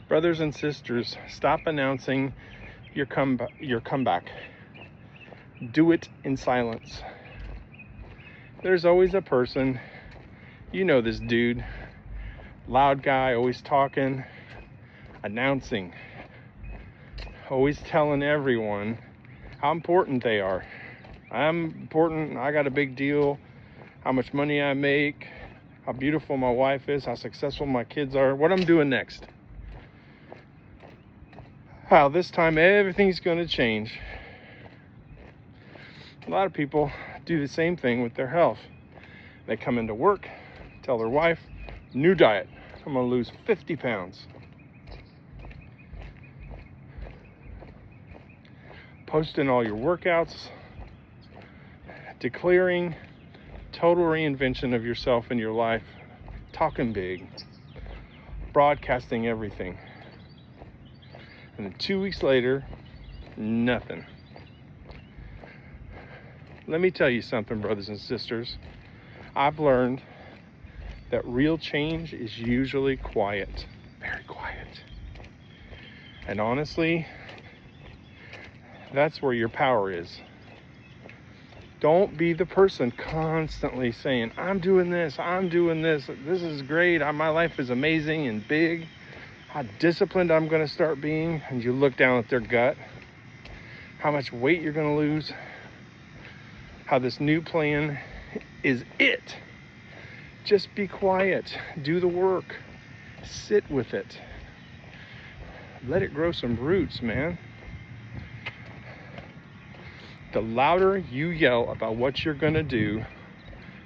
Brothers and sisters, stop announcing your comeback. Do it in silence. There's always a person, you know this dude, loud guy, always talking, announcing, always telling everyone how important they are. I'm important, I got a big deal, how much money I make, how beautiful my wife is, how successful my kids are, what I'm doing next. How this time everything's going to change. A lot of people do the same thing with their health. They come into work, tell their wife, new diet, I'm going to lose 50 pounds. Posting all your workouts, declaring total reinvention of yourself and your life, talking big, broadcasting everything. And then 2 weeks later, nothing. Let me tell you something, brothers and sisters. I've learned that real change is usually quiet, very quiet. And honestly, that's where your power is. Don't be the person constantly saying, I'm doing this, this is great, my life is amazing and big. How disciplined I'm going to start being, and you look down at their gut, how much weight you're going to lose, how this new plan is it. Just be quiet, do the work, sit with it, let it grow some roots, man. The louder you yell about what you're going to do,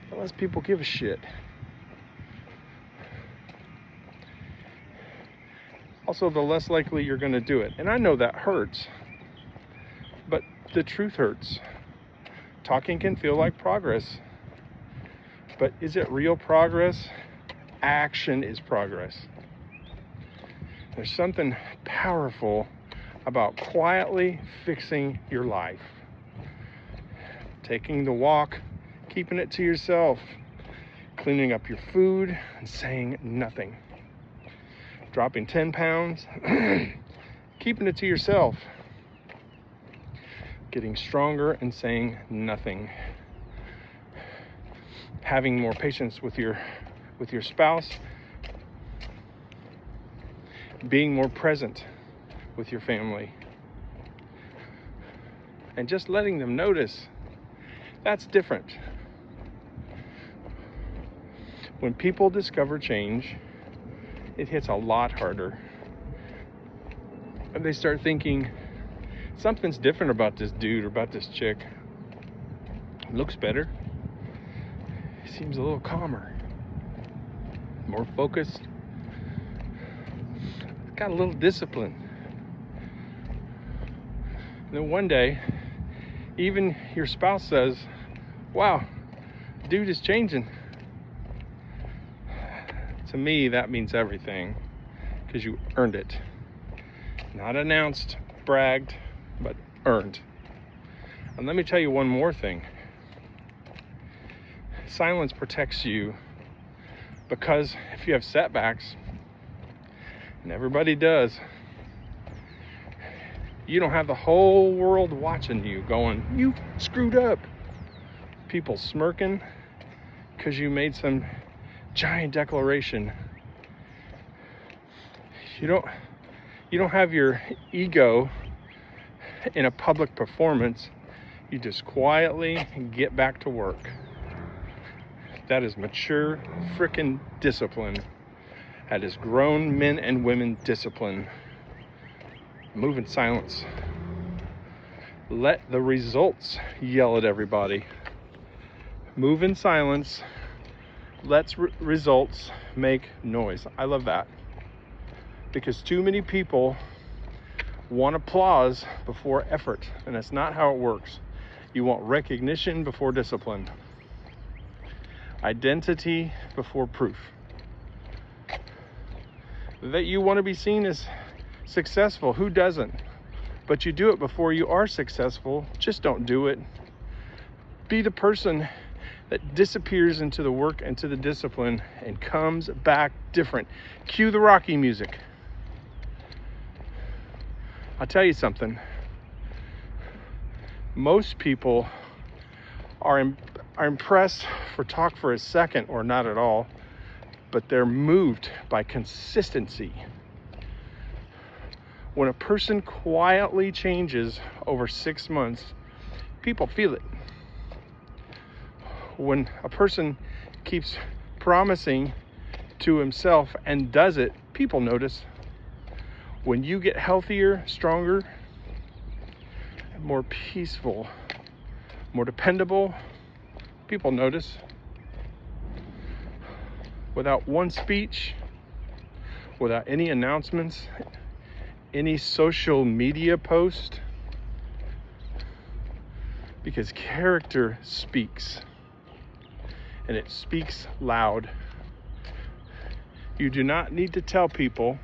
the less people give a shit. Also, the less likely you're going to do it. And I know that hurts, but the truth hurts. Talking can feel like progress, but is it real progress? Action is progress. There's something powerful about quietly fixing your life. Taking the walk, keeping it to yourself, cleaning up your food and saying nothing. Dropping 10 pounds, keeping it to yourself, getting stronger and saying nothing. Having more patience with your spouse, being more present with your family, and just letting them notice that's different. When people discover change, it hits a lot harder. And they start thinking, something's different about this dude or about this chick. It looks better. He seems a little calmer, more focused. Got a little discipline. And then one day, even your spouse says, wow, dude is changing. To me, that means everything, because you earned it. Not announced, bragged, but earned. And let me tell you one more thing. Silence protects you, because if you have setbacks, and everybody does, you don't have the whole world watching you going, you screwed up. People smirking because you made some giant declaration. You don't have your ego in a public performance. You just quietly get back to work. That is mature frickin' discipline. That is grown men and women discipline. Move in silence. Let the results yell at everybody. Move in silence. Let results make noise. I love that. Because too many people want applause before effort, and that's not how it works. You want recognition before discipline. Identity before proof. That you want to be seen as successful. Who doesn't? But you do it before you are successful. Just don't do it. Be the person that disappears into the work and to the discipline and comes back different. Cue the Rocky music. I'll tell you something. Most people are impressed for a second or not at all, but they're moved by consistency. When a person quietly changes over 6 months, people feel it. When a person keeps promising to himself and does it, people notice. When you get healthier, stronger, more peaceful, more dependable, people notice. Without one speech, without any announcements, any social media post, because character speaks, and it speaks loud. You do not need to tell people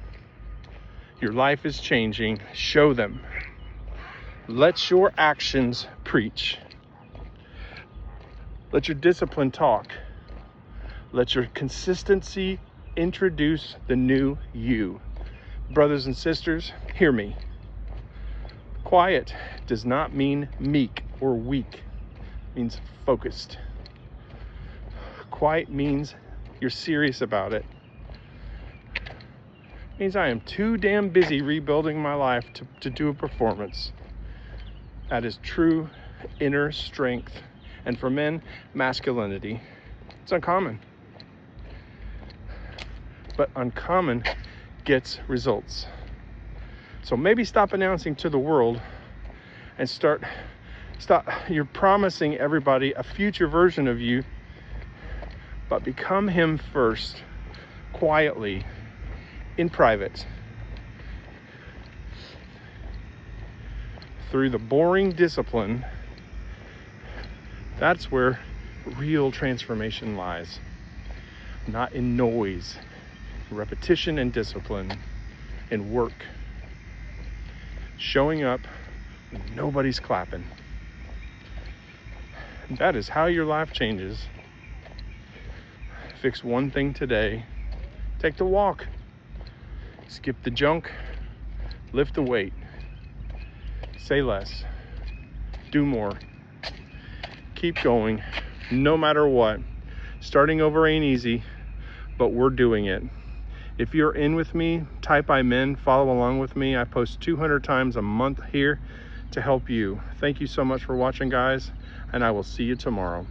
your life is changing. Show them. Let your actions preach. Let your discipline talk. Let your consistency introduce the new you. Brothers and sisters, hear me. Quiet does not mean meek or weak. It means focused. Quiet means you're serious about it. It means I am too damn busy rebuilding my life to do a performance. That is true inner strength. And for men, masculinity. It's uncommon. But uncommon gets results. So maybe stop announcing to the world and stop. You're promising everybody a future version of you, but become him first, quietly, in private. Through the boring discipline, that's where real transformation lies. Not in noise, repetition and discipline, and work. Showing up when nobody's clapping. That is how your life changes. Fix one thing today. Take the walk. Skip the junk. Lift the weight. Say less. Do more. Keep going, no matter what. Starting over ain't easy, but we're doing it. If you're in with me, type I'm in, follow along with me. I post 200 times a month here to help you. Thank you so much for watching, guys, and I will see you tomorrow.